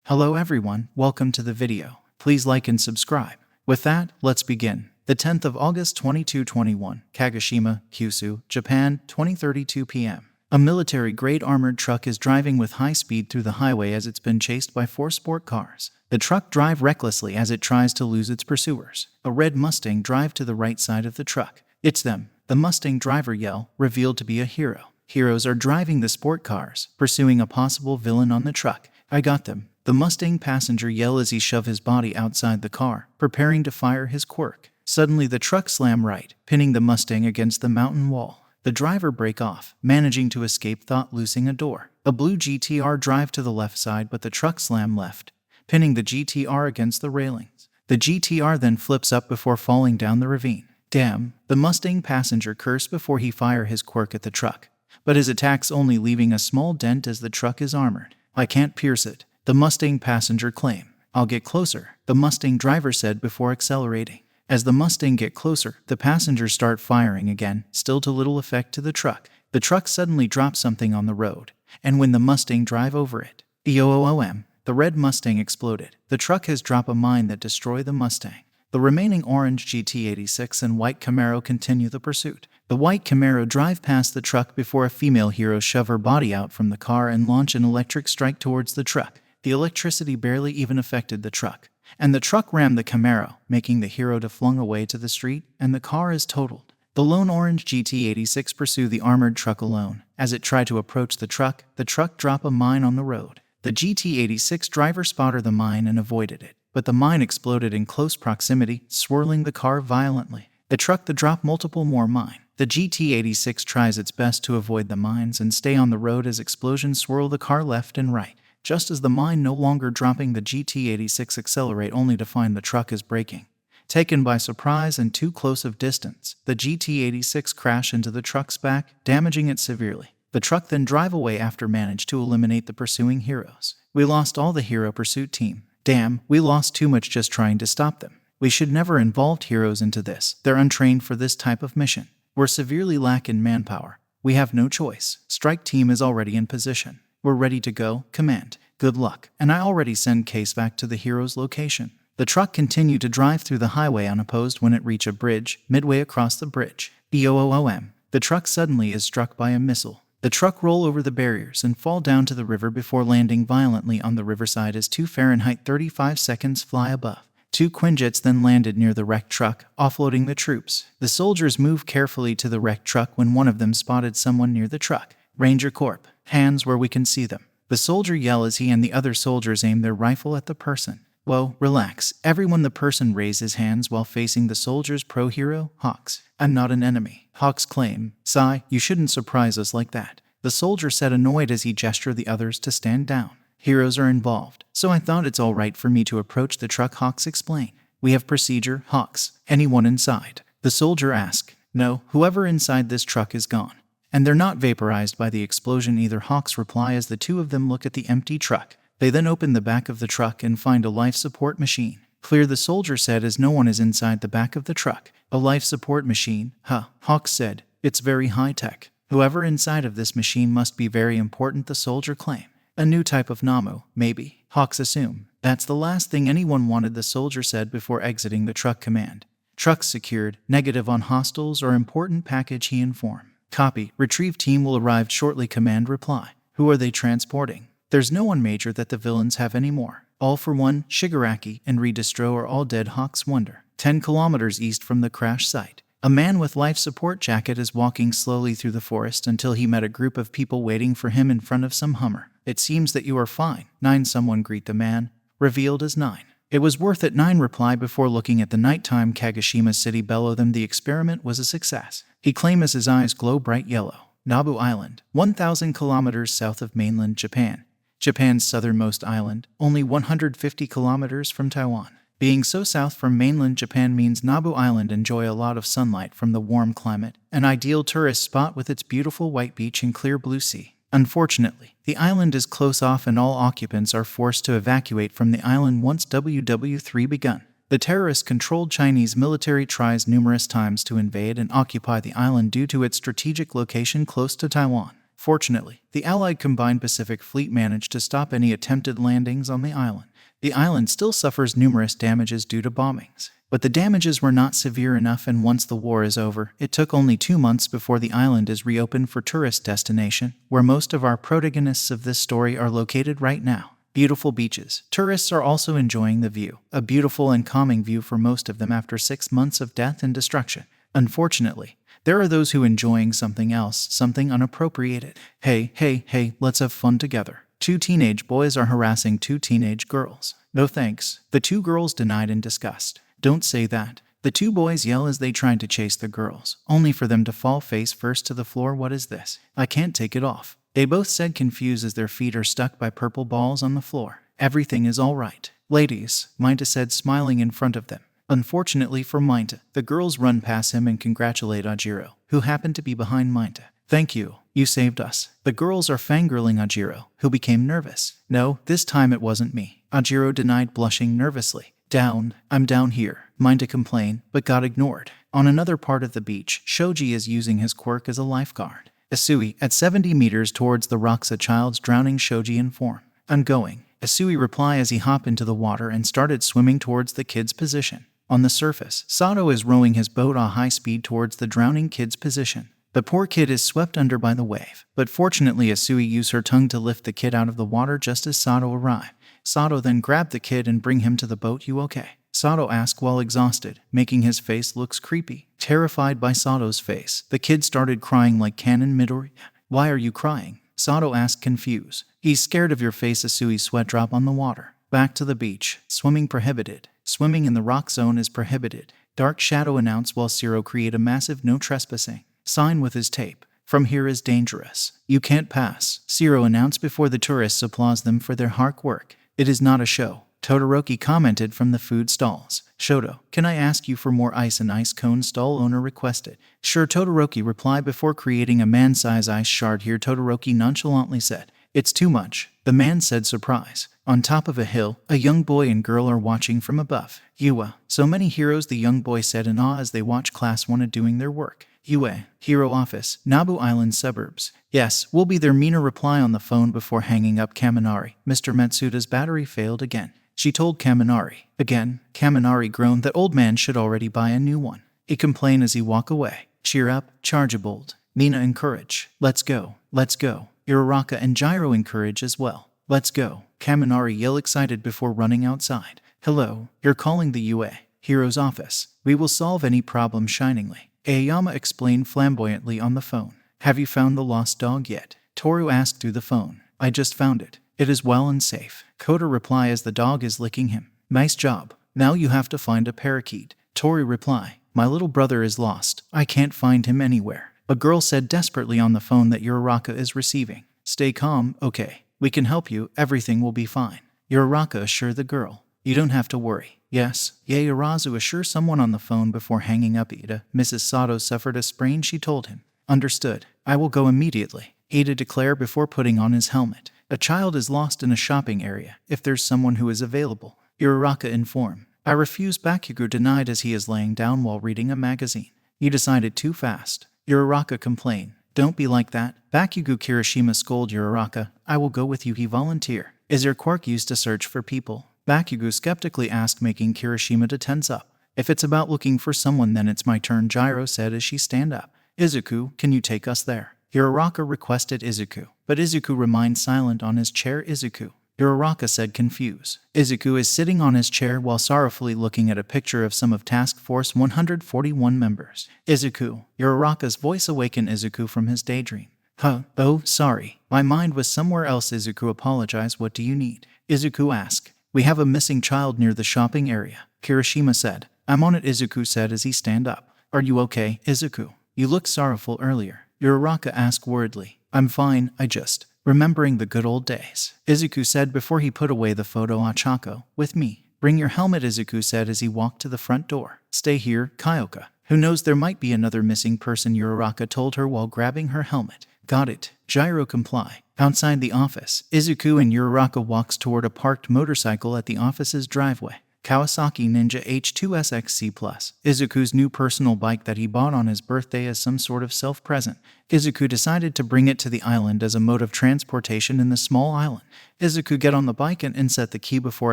Hello everyone, welcome to the video. Please like and subscribe. With that, let's begin. The 10th of August 2221, Kagoshima, Kyushu, Japan, 20:32 p.m. A military-grade armored truck is driving with high speed through the highway as it's been chased by 4 sport cars. The truck drives recklessly as it tries to lose its pursuers. A red Mustang drives to the right side of the truck. It's them. The Mustang driver yell, revealed to be a hero. Heroes are driving the sport cars, pursuing a possible villain on the truck. I got them. The Mustang passenger yell as he shoves his body outside the car, preparing to fire his quirk. Suddenly the truck slams right, pinning the Mustang against the mountain wall. The driver breaks off, managing to escape without losing a door. A blue GTR drives to the left side but the truck slams left, pinning the GTR against the railings. The GTR then flips up before falling down the ravine. Damn, the Mustang passenger cursed before he fired his quirk at the truck. But his attack's only leaving a small dent as the truck is armored. I can't pierce it, the Mustang passenger claimed. I'll get closer, the Mustang driver said before accelerating. As the Mustang gets closer, the passengers start firing again, still to little effect to the truck. The truck suddenly drops something on the road, and when the Mustang drive over it, EOOM, the red Mustang exploded. The truck has dropped a mine that destroyed the Mustang. The remaining orange GT86 and white Camaro continue the pursuit. The white Camaro drive past the truck before a female hero shove her body out from the car and launch an electric strike towards the truck. The electricity barely even affected the truck, and the truck rammed the Camaro, making the hero to flung away to the street, and the car is totaled. The lone orange GT86 pursued the armored truck alone. As it tried to approach the truck dropped a mine on the road. The GT86 driver spotted the mine and avoided it, but the mine exploded in close proximity, swirling the car violently. The truck dropped multiple more mines. The GT86 tries its best to avoid the mines and stay on the road as explosions swirl the car left and right. Just as the mine no longer dropping, the GT86 accelerate only to find the truck is braking. Taken by surprise and too close of distance, the GT86 crashed into the truck's back, damaging it severely. The truck then drive away after managed to eliminate the pursuing heroes. We lost all the hero pursuit team. Damn, we lost too much just trying to stop them. We should never involve heroes into this. They're untrained for this type of mission. We're severely lacking manpower. We have no choice. Strike team is already in position. We're ready to go. Command. Good luck. And I already send case back to the hero's location. The truck continued to drive through the highway unopposed when it reached a bridge, midway across the bridge. EOOM. The truck suddenly is struck by a missile. The truck roll over the barriers and fall down to the river before landing violently on the riverside as 2 Fahrenheit 35 seconds fly above. 2 Quinjets then landed near the wrecked truck, offloading the troops. The soldiers moved carefully to the wrecked truck when one of them spotted someone near the truck. Ranger Corp. Hands where we can see them. The soldier yelled as he and the other soldiers aim their rifle at the person. Whoa, relax. Everyone. The person raised his hands while facing the soldiers. Pro-hero, Hawks. I'm not an enemy. Hawks claim. Sigh, you shouldn't surprise us like that. The soldier said annoyed as he gestured the others to stand down. Heroes are involved, so I thought it's alright for me to approach the truck, Hawks explained. We have procedure, Hawks. Anyone inside? The soldier asked. No, whoever inside this truck is gone. And they're not vaporized by the explosion either, Hawks reply as the two of them look at the empty truck. They then open the back of the truck and find a life support machine. Clear, the soldier said as no one is inside the back of the truck. A life support machine? Huh, Hawks said. It's very high tech. Whoever inside of this machine must be very important, the soldier claimed. A new type of Namu, maybe, Hawks assume. That's the last thing anyone wanted, the soldier said before exiting the truck. Command. Truck secured. Negative on hostiles or important package, he informed. Copy. Retrieve team will arrive shortly, command reply. Who are they transporting? There's no one major that the villains have anymore. All for one, Shigaraki and Redistro are all dead, Hawks wonder. 10 kilometers east from the crash site. A man with life support jacket is walking slowly through the forest until he met a group of people waiting for him in front of some Hummer. It seems that you are fine. 9, someone greet the man, revealed as 9. It was worth it, 9 replied before looking at the nighttime Kagoshima city below them. The experiment was a success, he claimed as his eyes glow bright yellow. Nabu Island, 1,000 kilometers south of mainland Japan. Japan's southernmost island, only 150 kilometers from Taiwan. Being so south from mainland Japan means Nabu Island enjoy a lot of sunlight from the warm climate, an ideal tourist spot with its beautiful white beach and clear blue sea. Unfortunately, the island is close off and all occupants are forced to evacuate from the island once WW3 begun. The terrorist-controlled Chinese military tries numerous times to invade and occupy the island due to its strategic location close to Taiwan. Fortunately, the Allied Combined Pacific Fleet managed to stop any attempted landings on the island. The island still suffers numerous damages due to bombings, but the damages were not severe enough, and once the war is over, it took only 2 months before the island is reopened for tourist destination, where most of our protagonists of this story are located right now. Beautiful beaches. Tourists are also enjoying the view, a beautiful and calming view for most of them after 6 months of death and destruction. Unfortunately, there are those who enjoying something else, something unappropriated. Hey, let's have fun together. 2 teenage boys are harassing 2 teenage girls. No thanks, the 2 girls denied in disgust. Don't say that. The 2 boys yell as they try to chase the girls, only for them to fall face first to the floor. What is this? I can't take it off. They both said, confused as their feet are stuck by purple balls on the floor. Everything is all right, ladies, Minta said, smiling in front of them. Unfortunately for Minta, the girls run past him and congratulate Ajiro, who happened to be behind Minta. Thank you, you saved us. The girls are fangirling Ajiro, who became nervous. No, this time it wasn't me, Ajiro denied, blushing nervously. I'm down here, Minta complained, but got ignored. On another part of the beach, Shoji is using his quirk as a lifeguard. Isui, at 70 meters towards the rocks, a child's drowning, Shoji inform. I'm going, Isui reply as he hopped into the water and started swimming towards the kid's position. On the surface, Sato is rowing his boat at high speed towards the drowning kid's position. The poor kid is swept under by the wave, but fortunately Isui used her tongue to lift the kid out of the water just as Sato arrived. Sato then grabbed the kid and bring him to the boat. You okay? Sato asked while exhausted, making his face looks creepy. Terrified by Sato's face, the kid started crying like Kanon Midori. Why are you crying? Sato asked, confused. He's scared of your face. Isui's sweat drop on the water. Back to the beach. Swimming prohibited. Swimming in the rock zone is prohibited. Dark Shadow announced while Zero create a massive no trespassing sign with his tape. From here is dangerous. You can't pass, Zero announced before the tourists applaud them for their hard work. It is not a show, Todoroki commented from the food stalls. Shoto, can I ask you for more ice? An ice cone stall owner requested. Sure, Todoroki replied before creating a man-size ice shard. Here, Todoroki nonchalantly said. It's too much, the man said, surprise. On top of a hill, a young boy and girl are watching from above. Yua, so many heroes, the young boy said in awe as they watch Class 1 doing their work. Yue, Hero Office, Nabu Island Suburbs. Yes, we'll be there, Mina reply on the phone before hanging up. Kaminari, Mr. Matsuda's battery failed again. She told Kaminari. Again, Kaminari groaned that old man should already buy a new one. He complained as he walked away. Cheer up, chargeable. Mina encouraged. Let's go. Uraraka and Gyro encourage as well. Let's go. Kaminari yelled excited before running outside. Hello, you're calling the UA Hero's office. We will solve any problem shiningly. Aoyama explained flamboyantly on the phone. Have you found the lost dog yet? Toru asked through the phone. I just found it. It is well and safe. Kota replied as the dog is licking him. Nice job. Now you have to find a parakeet. Toru replied. My little brother is lost. I can't find him anywhere. A girl said desperately on the phone that Uraraka is receiving. Stay calm, okay. We can help you. Everything will be fine. Uraraka assured the girl. You don't have to worry. Yes, Yaoyorozu assured someone on the phone before hanging up. Ida, Mrs. Sato suffered a sprain, she told him. Understood. I will go immediately, Ida declared before putting on his helmet. A child is lost in a shopping area. If there's someone who is available, Uraraka informed. I refuse, Bakugo denied as he is laying down while reading a magazine. You decided too fast, Uraraka complained. Don't be like that. Bakugo Kirishima scolded Uraraka. I will go with you, he volunteered. Is your quirk used to search for people? Bakugo skeptically asked, making Kirishima to tense up. If it's about looking for someone, then it's my turn, Gyro said as she stand up. Izuku, can you take us there? Uraraka requested Izuku, but Izuku remained silent on his chair. Izuku, Uraraka said, confused. Izuku is sitting on his chair while sorrowfully looking at a picture of some of Task Force 141 members. Izuku, Uraraka's voice awakened Izuku from his daydream. Oh, sorry. My mind was somewhere else. Izuku apologized. What do you need? Izuku asked. We have a missing child near the shopping area, Kirishima said. I'm on it, Izuku said as he stand up. Are you okay, Izuku? You looked sorrowful earlier, Uraraka asked worriedly. I'm fine, I just remembering the good old days, Izuku said before he put away the photo. Achako, with me. Bring your helmet, Izuku said as he walked to the front door. Stay here, Kyoka. Who knows, there might be another missing person, Uraraka told her while grabbing her helmet. Got it. Gyro comply. Outside the office, Izuku and Uraraka walks toward a parked motorcycle at the office's driveway. Kawasaki Ninja H2SXC Plus, Izuku's new personal bike that he bought on his birthday as some sort of self-present. Izuku decided to bring it to the island as a mode of transportation in the small island. Izuku get on the bike and inset the key before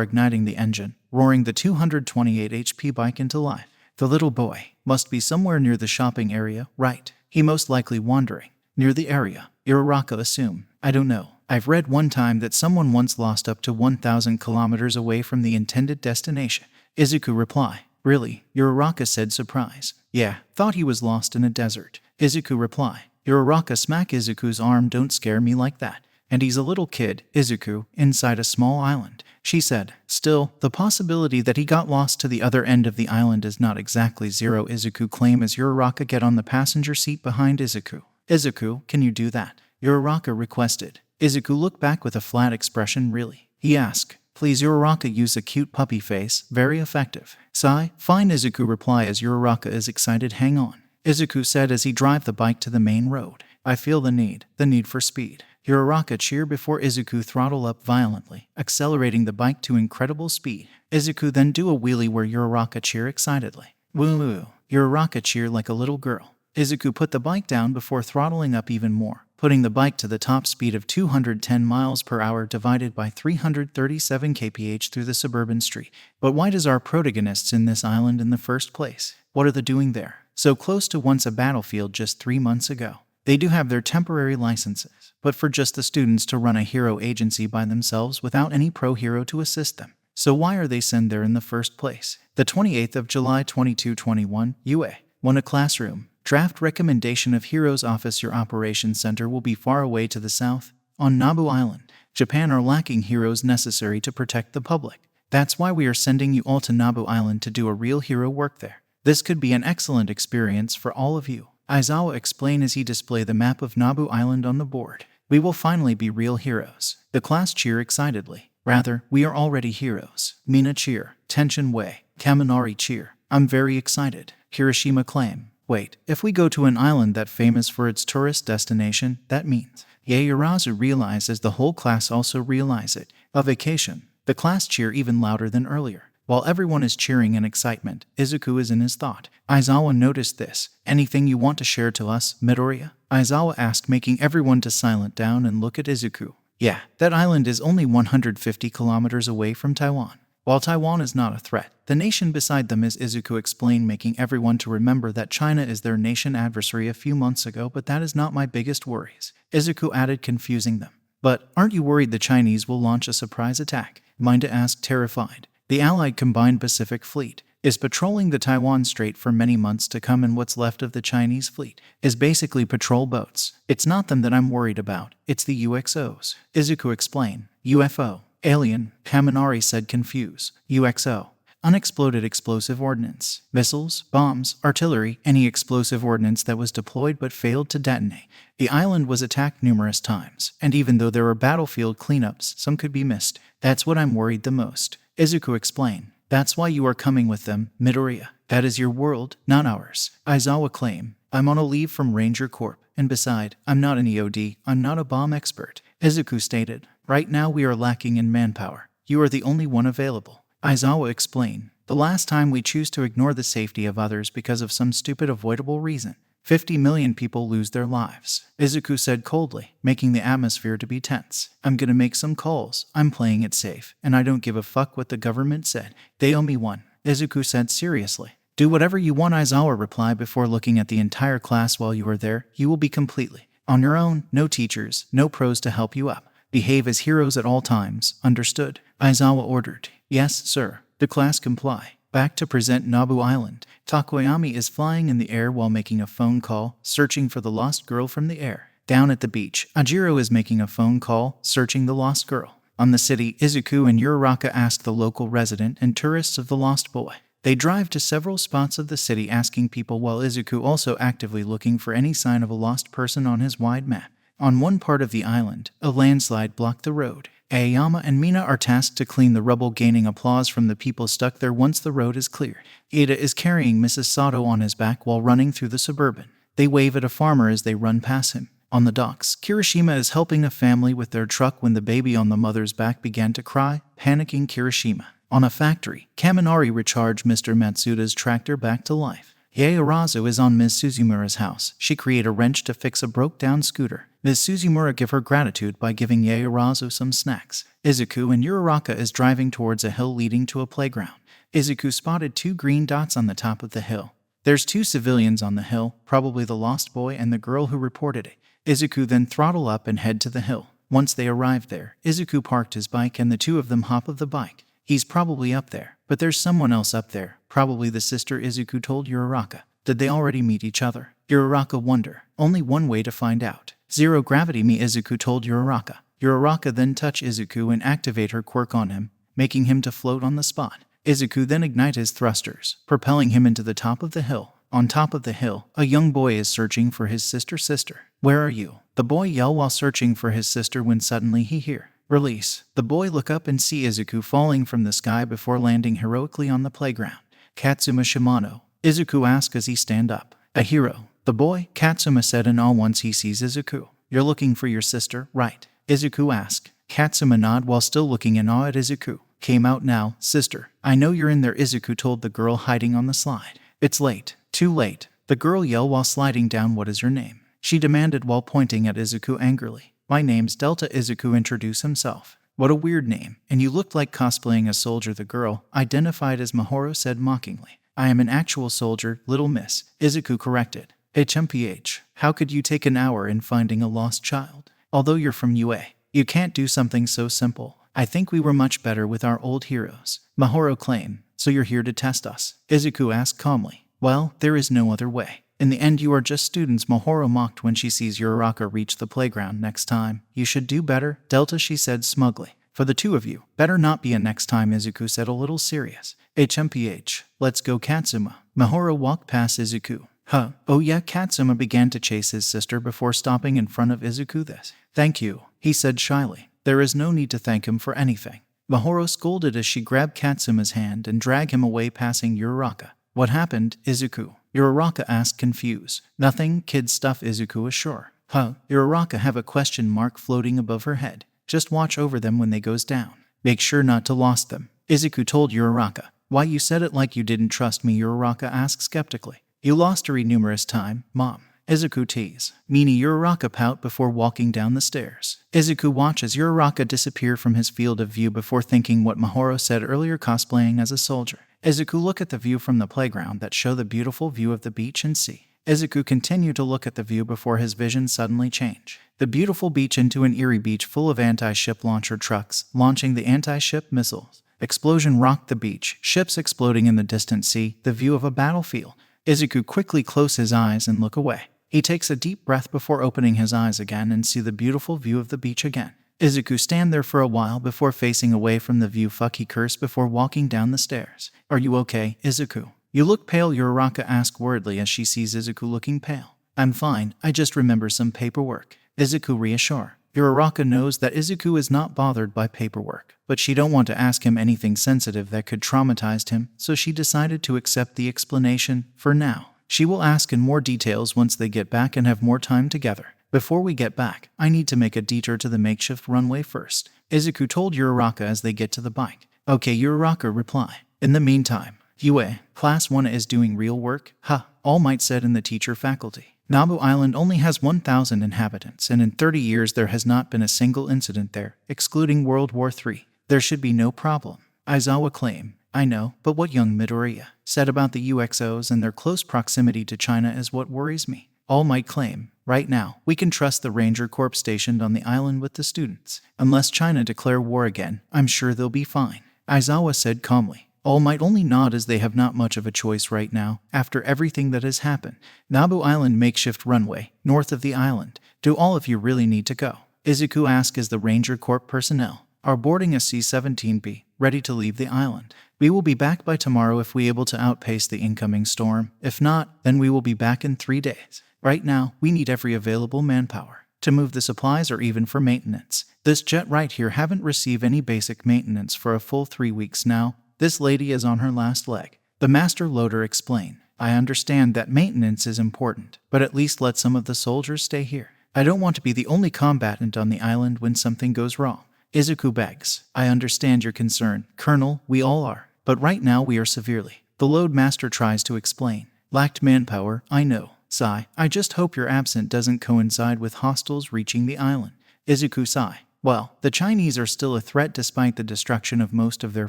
igniting the engine, roaring the 228 HP bike into life. The little boy must be somewhere near the shopping area, right? He most likely wandering near the area. Uraraka assume. I don't know. I've read one time that someone once lost up to 1,000 kilometers away from the intended destination. Izuku reply. Really? Uraraka said surprise. Yeah, thought he was lost in a desert. Izuku reply. Uraraka smack Izuku's arm. Don't scare me like that. And he's a little kid, Izuku, inside a small island. She said. Still, the possibility that he got lost to the other end of the island is not exactly zero. Izuku claim as Uraraka get on the passenger seat behind Izuku. Izuku, can you do that? Uraraka requested. Izuku looked back with a flat expression. Really? He asked. Please. Uraraka use a cute puppy face. Very effective. Sigh. Fine. Izuku reply as Uraraka is excited. Hang on. Izuku said as he drive the bike to the main road. I feel the need for speed. Uraraka cheer before Izuku throttle up violently, accelerating the bike to incredible speed. Izuku then do a wheelie where Uraraka cheer excitedly. Woo! Uraraka cheer like a little girl. Izuku put the bike down before throttling up even more, putting the bike to the top speed of 210 miles per hour divided by 337 kph through the suburban street. But why does our protagonists in this island in the first place? What are they doing there? So close to once a battlefield just 3 months ago. They do have their temporary licenses, but for just the students to run a hero agency by themselves without any pro-hero to assist them. So why are they sent there in the first place? The 28th of July 2221, UA. 1. A classroom. Draft recommendation of Heroes Office. Your operations center will be far away to the south, on Nabu Island. Japan are lacking heroes necessary to protect the public. That's why we are sending you all to Nabu Island to do a real hero work there. This could be an excellent experience for all of you. Aizawa explained as he displayed the map of Nabu Island on the board. We will finally be real heroes. The class cheer excitedly. Rather, we are already heroes. Mina cheer. Tension Wei. Kaminari cheer. I'm very excited. Hiroshima claim. Wait, if we go to an island that famous for its tourist destination, that means. Yaoyorozu realized as the whole class also realize it. A vacation. The class cheer even louder than earlier. While everyone is cheering in excitement, Izuku is in his thought. Aizawa noticed this. Anything you want to share to us, Midoriya? Aizawa asked, making everyone to silent down and look at Izuku. Yeah, that island is only 150 kilometers away from Taiwan. While Taiwan is not a threat, the nation beside them is. Izuku explained, making everyone to remember that China is their nation adversary a few months ago, but that is not my biggest worries. Izuku added, confusing them. But aren't you worried the Chinese will launch a surprise attack? Minda asked, terrified. The Allied Combined Pacific Fleet is patrolling the Taiwan Strait for many months to come, and what's left of the Chinese fleet is basically patrol boats. It's not them that I'm worried about, it's the UXOs. Izuku explained. UFO. Alien, Kaminari said, confused. UXO. Unexploded explosive ordnance. Missiles, bombs, artillery, any explosive ordnance that was deployed but failed to detonate. The island was attacked numerous times, and even though there were battlefield cleanups, some could be missed. That's what I'm worried the most. Izuku explained. That's why you are coming with them, Midoriya. That is your world, not ours. Aizawa claim. I'm on a leave from Ranger Corp, and beside, I'm not an EOD, I'm not a bomb expert. Izuku stated. Right now we are lacking in manpower. You are the only one available. Aizawa explained. The last time we choose to ignore the safety of others because of some stupid avoidable reason, 50 million people lose their lives. Izuku said coldly, making the atmosphere to be tense. I'm gonna make some calls. I'm playing it safe, and I don't give a fuck what the government said. They owe me one. Izuku said seriously. Do whatever you want, Aizawa replied before looking at the entire class. While you are there, you will be completely on your own. No teachers, no pros to help you up. Behave as heroes at all times. Understood? Aizawa ordered. Yes, sir. The class comply. Back to present Nabu Island. Takoyami is flying in the air while making a phone call, searching for the lost girl from the air. Down at the beach, Ajiro is making a phone call, searching the lost girl. On the city, Izuku and Uraraka ask the local resident and tourists of the lost boy. They drive to several spots of the city asking people, while Izuku also actively looking for any sign of a lost person on his wide map. On one part of the island, a landslide blocked the road. Aoyama and Mina are tasked to clean the rubble, gaining applause from the people stuck there once the road is cleared. Ida is carrying Mrs. Sato on his back while running through the suburban. They wave at a farmer as they run past him. On the docks, Kirishima is helping a family with their truck when the baby on the mother's back began to cry, panicking Kirishima. On a factory, Kaminari recharged Mr. Matsuda's tractor back to life. Yaorazu is on Ms. Suzumura's house. She created a wrench to fix a broke-down scooter. Ms. Suzumura give her gratitude by giving Yaorazu some snacks. Izuku and Uraraka is driving towards a hill leading to a playground. Izuku spotted 2 green dots on the top of the hill. There's 2 civilians on the hill, probably the lost boy and the girl who reported it. Izuku then throttle up and head to the hill. Once they arrived there, Izuku parked his bike and the 2 of them hop of the bike. He's probably up there, but there's someone else up there, probably the sister, Izuku told Uraraka. Did they already meet each other? Uraraka wonder. Only one way to find out. Zero gravity me, Izuku told Uraraka. Uraraka then touch Izuku and activate her quirk on him, making him to float on the spot. Izuku then ignite his thrusters, propelling him into the top of the hill. On top of the hill, a young boy is searching for his sister. Where are you? The boy yelled while searching for his sister when suddenly he hear. Release. The boy look up and see Izuku falling from the sky before landing heroically on the playground. Katsuma Shimano. Izuku asked as he stand up. A hero. The boy, Katsuma said in awe once he sees Izuku. You're looking for your sister, right? Izuku asked. Katsuma nod while still looking in awe at Izuku. Came out now, sister. I know you're in there, Izuku told the girl hiding on the slide. It's late. Too late. The girl yelled while sliding down. What is your name? She demanded while pointing at Izuku angrily. My name's Delta, Izuku introduced himself. What a weird name, and you look like cosplaying a soldier, the girl, identified as Mahoro, said mockingly. I am an actual soldier, little miss, Izuku corrected. HMPH, how could you take an hour in finding a lost child? Although you're from UA, you can't do something so simple. I think we were much better with our old heroes. Mahoro claimed. So you're here to test us? Izuku asked calmly. Well, there is no other way. In the end, you are just students, Mahoro mocked when she sees Uraraka reach the playground. Next time, you should do better, Delta, she said smugly. For the 2 of you, better not be a next time, Izuku said a little serious. HMPH, let's go, Katsuma. Mahoro walked past Izuku. Huh, oh yeah, Katsuma began to chase his sister before stopping in front of Izuku. Thank you, he said shyly. There is no need to thank him for anything. Mahoro scolded as she grabbed Katsuma's hand and dragged him away, passing Uraraka. What happened, Izuku? Uraraka asked confused. Nothing, kid stuff, Izuku assured. Huh, Uraraka have a question mark floating above her head. Just watch over them when they goes down. Make sure not to lost them, Izuku told Uraraka. Why you said it like you didn't trust me, Uraraka asked skeptically. You lost her numerous time, Mom. Izuku tease. Meanie, Uraraka pout before walking down the stairs. Izuku watches Uraraka disappear from his field of view before thinking what Mahoro said earlier, cosplaying as a soldier. Izuku look at the view from the playground that show the beautiful view of the beach and sea. Izuku continued to look at the view before his vision suddenly changed. The beautiful beach into an eerie beach full of anti-ship launcher trucks, launching the anti-ship missiles. Explosion rocked the beach, ships exploding in the distant sea, the view of a battlefield. Izuku quickly closed his eyes and look away. He takes a deep breath before opening his eyes again and see the beautiful view of the beach again. Izuku stand there for a while before facing away from the view. Fuck, he cursed before walking down the stairs. Are you okay, Izuku? You look pale, Uraraka asked worriedly as she sees Izuku looking pale. I'm fine, I just remember some paperwork. Izuku reassure. Uraraka knows that Izuku is not bothered by paperwork, but she don't want to ask him anything sensitive that could traumatize him, so she decided to accept the explanation for now. She will ask in more details once they get back and have more time together. Before we get back, I need to make a detour to the makeshift runway first, Izuku told Uraraka as they get to the bike. Okay, Uraraka reply. In the meantime, UA, Class 1 is doing real work? All Might said in the teacher faculty. Nabu Island only has 1,000 inhabitants, and in 30 years there has not been a single incident there, excluding World War III. There should be no problem. Aizawa claimed. I know, but what young Midoriya said about the UXOs and their close proximity to China is what worries me. All Might claim. Right now, we can trust the Ranger Corps stationed on the island with the students. Unless China declare war again, I'm sure they'll be fine, Aizawa said calmly. All Might only nod as they have not much of a choice right now, after everything that has happened. Nabu Island makeshift runway, north of the island. Do all of you really need to go? Izuku asked as the Ranger Corps personnel are boarding a C-17B, ready to leave the island. We will be back by tomorrow if we able to outpace the incoming storm. If not, then we will be back in 3 days. Right now, we need every available manpower to move the supplies or even for maintenance. This jet right here haven't received any basic maintenance for a full 3 weeks now. This lady is on her last leg. The master loader explained. I understand that maintenance is important, but at least let some of the soldiers stay here. I don't want to be the only combatant on the island when something goes wrong. Izuku begs. I understand your concern, Colonel, we all are. But right now we are severely. The Loadmaster tries to explain. Lacked manpower, I know. Sigh. I just hope your absence doesn't coincide with hostiles reaching the island. Izuku sigh. Well, the Chinese are still a threat despite the destruction of most of their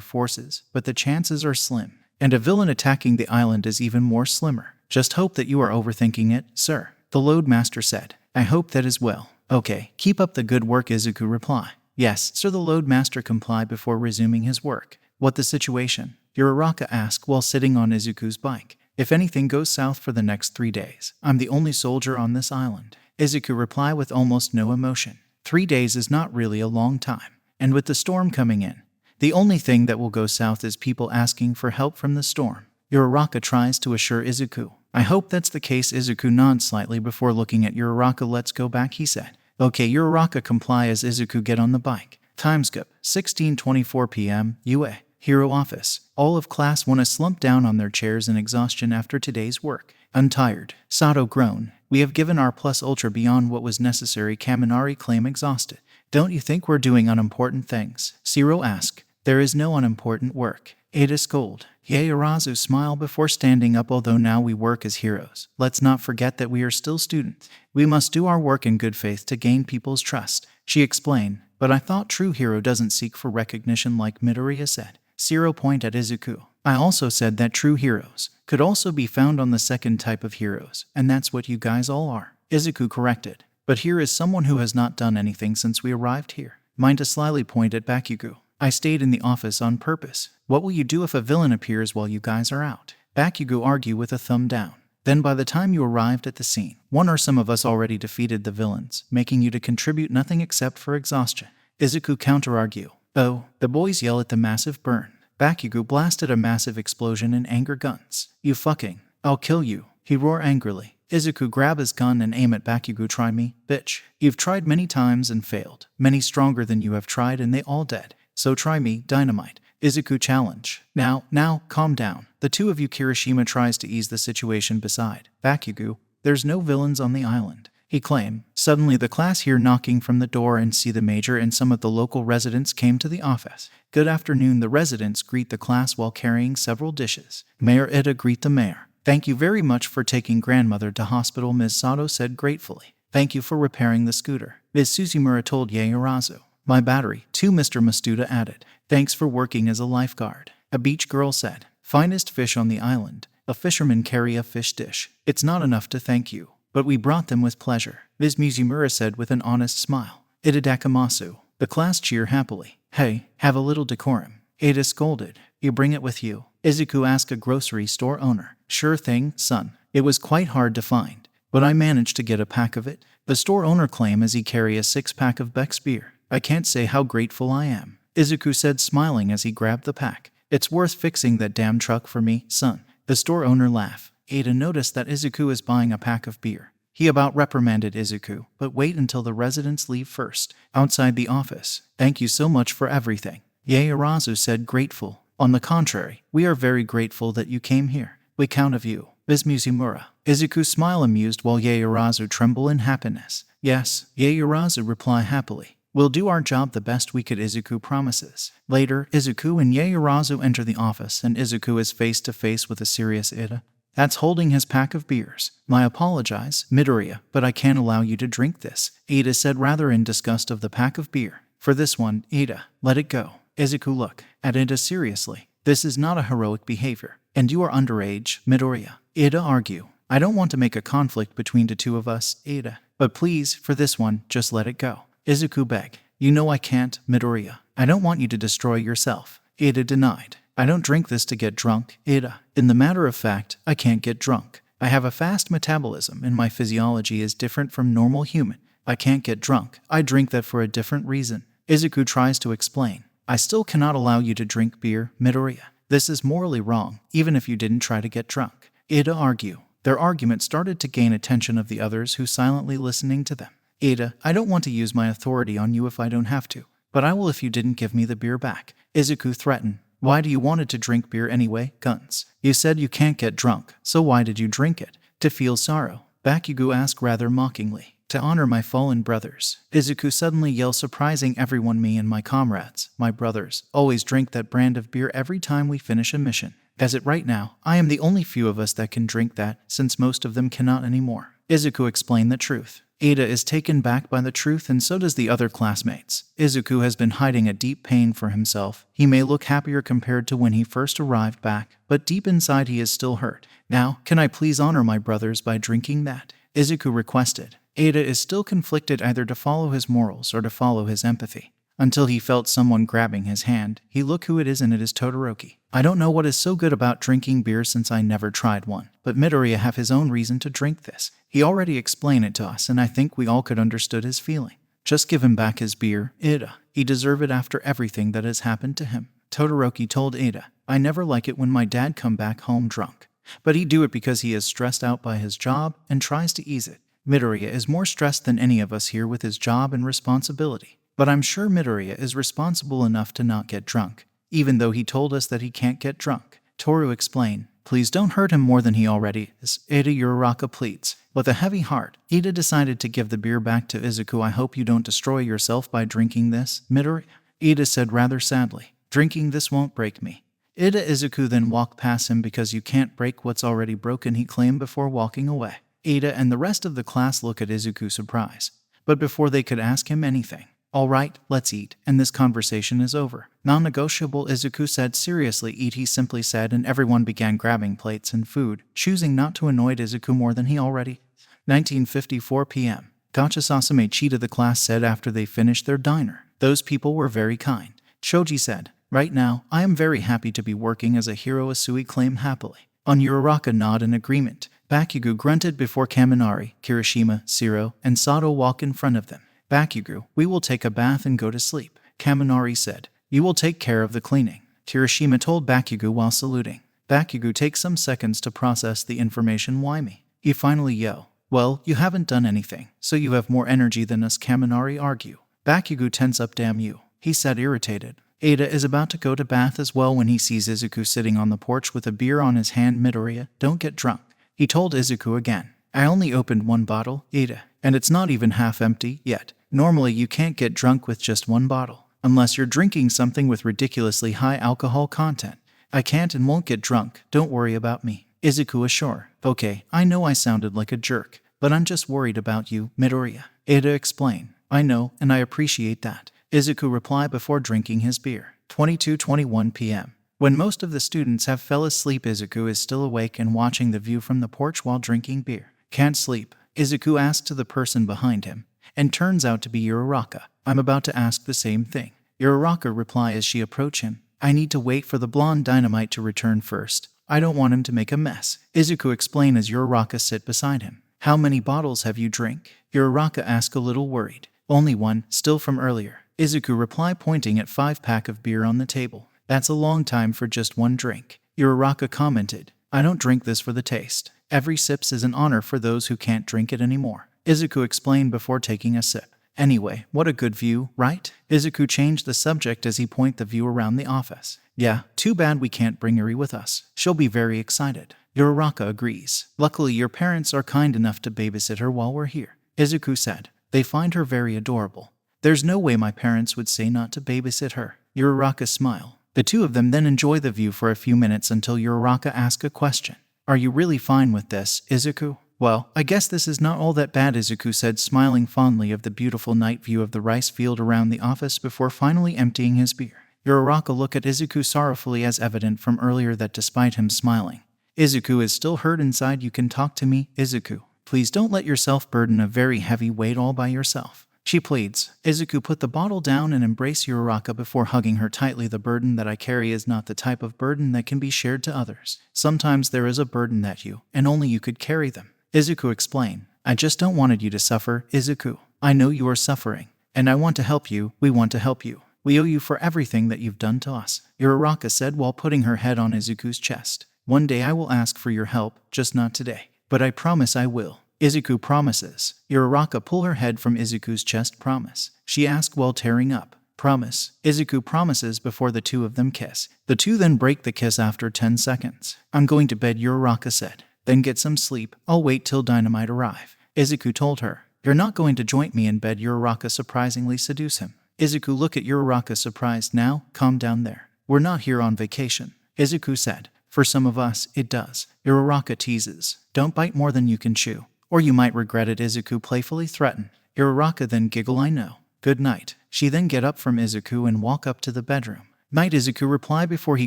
forces, but the chances are slim. And a villain attacking the island is even more slimmer. Just hope that you are overthinking it, sir. The Loadmaster said. I hope that as well. Okay, keep up the good work, Izuku replied. Yes, sir, the Loadmaster complied before resuming his work. What the situation? Uraraka asked while sitting on Izuku's bike. If anything goes south for the next 3 days, I'm the only soldier on this island. Izuku replied with almost no emotion. 3 days is not really a long time. And with the storm coming in, the only thing that will go south is people asking for help from the storm. Uraraka tries to assure Izuku. I hope that's the case. Izuku nods slightly before looking at Uraraka. Let's go back, he said. Okay, Uraraka comply as Izuku get on the bike. Timeskip, 16:24 p.m. UA. Hero office. All of class 1 is slumped down on their chairs in exhaustion after today's work. Untired. Sato groaned. We have given our plus ultra beyond what was necessary. Kaminari claimed exhausted. Don't you think we're doing unimportant things? Zero asked. There is no unimportant work. Ada scolded. Yaoyorozu smiled before standing up. Although now we work as heroes, let's not forget that we are still students. We must do our work in good faith to gain people's trust. She explained. But I thought true hero doesn't seek for recognition like Midoriya said. Zero pointed at Izuku. I also said that true heroes could also be found on the second type of heroes, and that's what you guys all are. Izuku corrected. But here is someone who has not done anything since we arrived here. Minda slyly pointed at Bakugo. I stayed in the office on purpose. What will you do if a villain appears while you guys are out? Bakugo argued with a thumb down. Then by the time you arrived at the scene, one or some of us already defeated the villains, making you to contribute nothing except for exhaustion. Izuku counter-argued. Oh, the boys yell at the massive burn. Bakugo blasted a massive explosion in anger guns. You fucking, I'll kill you, he roared angrily. Izuku grabbed his gun and aimed at Bakugo. Try me, bitch. You've tried many times and failed. Many stronger than you have tried and they all dead. So try me, dynamite. Izuku challenged. Now, calm down. The two of you. Kirishima tries to ease the situation beside Bakugo. There's no villains on the island, he claimed. Suddenly the class hear knocking from the door and see the major and some of the local residents came to the office. Good afternoon. The residents greet the class while carrying several dishes. Mayor Ida greet the mayor. Thank you very much for taking grandmother to hospital, Ms. Sato said gratefully. Thank you for repairing the scooter, Ms. Suzumura told Yaoyorozu. My battery, too, Mr. Mastuda added. Thanks for working as a lifeguard, a beach girl said. Finest fish on the island. A fisherman carry a fish dish. It's not enough to thank you, but we brought them with pleasure, Ms. Mizumura said with an honest smile. Ida Dakamasu. The class cheer happily. Hey, have a little decorum. Ada scolded. You bring it with you? Izuku asked a grocery store owner. Sure thing, son. It was quite hard to find, but I managed to get a pack of it. The store owner claimed as he carried a 6-pack of Beck's beer. I can't say how grateful I am, Izuku said smiling as he grabbed the pack. It's worth fixing that damn truck for me, son. The store owner laughed. Ada noticed that Izuku is buying a pack of beer. He about reprimanded Izuku, but wait until the residents leave first. Outside the office. Thank you so much for everything, Yaoyorozu said grateful. On the contrary, we are very grateful that you came here. We count of you, Ms. Mizumura. Izuku smiled amused while Yaoyorozu trembled in happiness. Yes, Yaoyorozu replied happily. We'll do our job the best we could, Izuku promises. Later, Izuku and Yaoyorozu enter the office and Izuku is face to face with a serious Ida. That's holding his pack of beers. I apologize, Midoriya, but I can't allow you to drink this, Ida said rather in disgust of the pack of beer. For this one, Ida, let it go. Izuku looked at Ida seriously. This is not a heroic behavior, and you are underage, Midoriya. Ida argued. I don't want to make a conflict between the two of us, Ida, but please, for this one, just let it go. Izuku begged. You know I can't, Midoriya. I don't want you to destroy yourself. Ida denied. I don't drink this to get drunk, Ida. In the matter of fact, I can't get drunk. I have a fast metabolism and my physiology is different from normal human. I can't get drunk. I drink that for a different reason. Izuku tries to explain. I still cannot allow you to drink beer, Midoriya. This is morally wrong, even if you didn't try to get drunk. Ida argued. Their argument started to gain attention of the others who silently listening to them. Ida, I don't want to use my authority on you if I don't have to, but I will if you didn't give me the beer back. Izuku threatened. Why do you wanted to drink beer anyway, Guns? You said you can't get drunk, so why did you drink it? To feel sorrow, Bakugo asked rather mockingly. to honor my fallen brothers. Izuku suddenly yells, surprising everyone. Me and my comrades, my brothers, always drink that brand of beer every time we finish a mission. As it right now, I am the only few of us that can drink that, since most of them cannot anymore. Izuku explained the truth. Ada is taken back by the truth, and so does the other classmates. Izuku has been hiding a deep pain for himself. He may look happier compared to when he first arrived back, but deep inside he is still hurt. Now, can I please honor my brothers by drinking that? Izuku requested. Ada is still conflicted either to follow his morals or to follow his empathy. Until he felt someone grabbing his hand. He look who it is, and it is Todoroki. I don't know what is so good about drinking beer since I never tried one, but Midoriya have his own reason to drink this. He already explained it to us, and I think we all could understood his feeling. Just give him back his beer, Ada. He deserve it after everything that has happened to him. Todoroki told Ada, I never like it when my dad come back home drunk. But he do it because he is stressed out by his job and tries to ease it. Midoriya is more stressed than any of us here with his job and responsibility. But I'm sure Midoriya is responsible enough to not get drunk, even though he told us that he can't get drunk. Toru explained, please don't hurt him more than he already is. Ada Uraraka pleads. With a heavy heart, Ada decided to give the beer back to Izuku. I hope you don't destroy yourself by drinking this, Midoriya. Ada said rather sadly, drinking this won't break me. Ada Izuku then walked past him. Because you can't break what's already broken, he claimed before walking away. Ada and the rest of the class look at Izuku surprised, but before they could ask him anything. All right, let's eat, and this conversation is over. Non-negotiable, Izuku said seriously. Eat, he simply said, and everyone began grabbing plates and food, choosing not to annoy Izuku more than he already. 19:54 p.m. Gacha Sasame Cheetah, the class said after they finished their diner. Those people were very kind. Choji said, right now, I am very happy to be working as a hero. Asui claimed happily. On Uraraka nod in agreement. Bakugo grunted before Kaminari, Kirishima, Shiro, and Sato walk in front of them. Bakugo, we will take a bath and go to sleep. Kaminari said, you will take care of the cleaning. Kirishima told Bakugo while saluting. Bakugo takes some seconds to process the information. Why me? He finally yelled, well, you haven't done anything, so you have more energy than us, Kaminari argued. Bakugo tense up. Damn you, he said irritated. Ada is about to go to bath as well when he sees Izuku sitting on the porch with a beer on his hand. Midoriya, don't get drunk. He told Izuku again. I only opened one bottle, Ada, and it's not even half empty yet. Normally you can't get drunk with just one bottle, unless you're drinking something with ridiculously high alcohol content. I can't and won't get drunk, don't worry about me. Izuku assured. Okay, I know I sounded like a jerk, but I'm just worried about you, Midoriya. Ada explained. I know, and I appreciate that. Izuku replied before drinking his beer. 22:21 p.m. When most of the students have fell asleep, Izuku is still awake and watching the view from the porch while drinking beer. Can't sleep? Izuku asked to the person behind him, and turns out to be Uraraka. I'm about to ask the same thing. Uraraka replied as she approached him. I need to wait for the blonde Dynamite to return first. I don't want him to make a mess. Izuku explained as Uraraka sit beside him. How many bottles have you drank? Uraraka asked a little worried. Only one, still from earlier. Izuku replied pointing at 5-pack of beer on the table. That's a long time for just one drink. Uraraka commented. I don't drink this for the taste. Every sips is an honor for those who can't drink it anymore. Izuku explained before taking a sip. Anyway, what a good view, right? Izuku changed the subject as he pointed the view around the office. Yeah, too bad we can't bring Eri with us. She'll be very excited. Uraraka agrees. Luckily your parents are kind enough to babysit her while we're here. Izuku said. They find her very adorable. There's no way my parents would say not to babysit her. Uraraka smiled. The two of them then enjoy the view for a few minutes until Uraraka asks a question. Are you really fine with this, Izuku? Well, I guess this is not all that bad, Izuku said, smiling fondly of the beautiful night view of the rice field around the office before finally emptying his beer. Uraraka looked at Izuku sorrowfully, as evident from earlier that despite him smiling, Izuku is still hurt inside. You can talk to me, Izuku. Please don't let yourself burden a very heavy weight all by yourself. She pleads. Izuku put the bottle down and embraced Uraraka before hugging her tightly. The burden that I carry is not the type of burden that can be shared to others. Sometimes there is a burden that you, and only you, could carry them. Izuku explained. I just don't wanted you to suffer, Izuku. I know you are suffering, and I want to help you. We want to help you. We owe you for everything that you've done to us, Uraraka said while putting her head on Izuku's chest. One day I will ask for your help, just not today. But I promise I will. Izuku promises. Uraraka pulled her head from Izuku's chest. Promise? She asked while tearing up. Promise. Izuku promises before the two of them kiss. The two then break the kiss after 10 seconds. I'm going to bed, Uraraka said. Then get some sleep. I'll wait till Dynamite arrive. Izuku told her. You're not going to join me in bed. Uraraka surprisingly seduce him. Izuku look at Uraraka surprised. Now, calm down there. We're not here on vacation, Izuku said. For some of us, it does. Uraraka teases. Don't bite more than you can chew, or you might regret it, Izuku playfully threatened. Uraraka then giggle. I know. Good night. She then get up from Izuku and walk up to the bedroom. Night, Izuku reply before he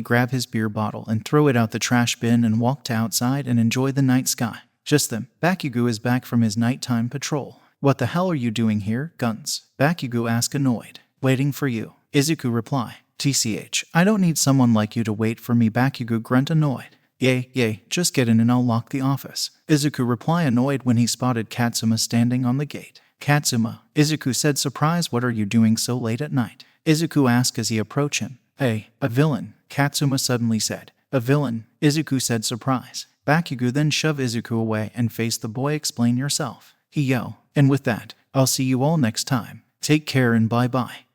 grab his beer bottle and throw it out the trash bin and walk to outside and enjoy the night sky. Just then, Bakugo is back from his nighttime patrol. What the hell are you doing here, Guns? Bakugo ask annoyed. Waiting for you, Izuku reply. TCH, I don't need someone like you to wait for me, Bakugo grunt annoyed. Yay, just get in and I'll lock the office. Izuku reply annoyed when he spotted Katsuma standing on the gate. Katsuma, Izuku said surprised. What are you doing so late at night? Izuku asked as he approached him. Hey, a villain, Katsuma suddenly said. A villain, Izuku said surprised. Bakugo then shoved Izuku away and faced the boy. Explain yourself, he yelled. And with that, I'll see you all next time. Take care and bye-bye.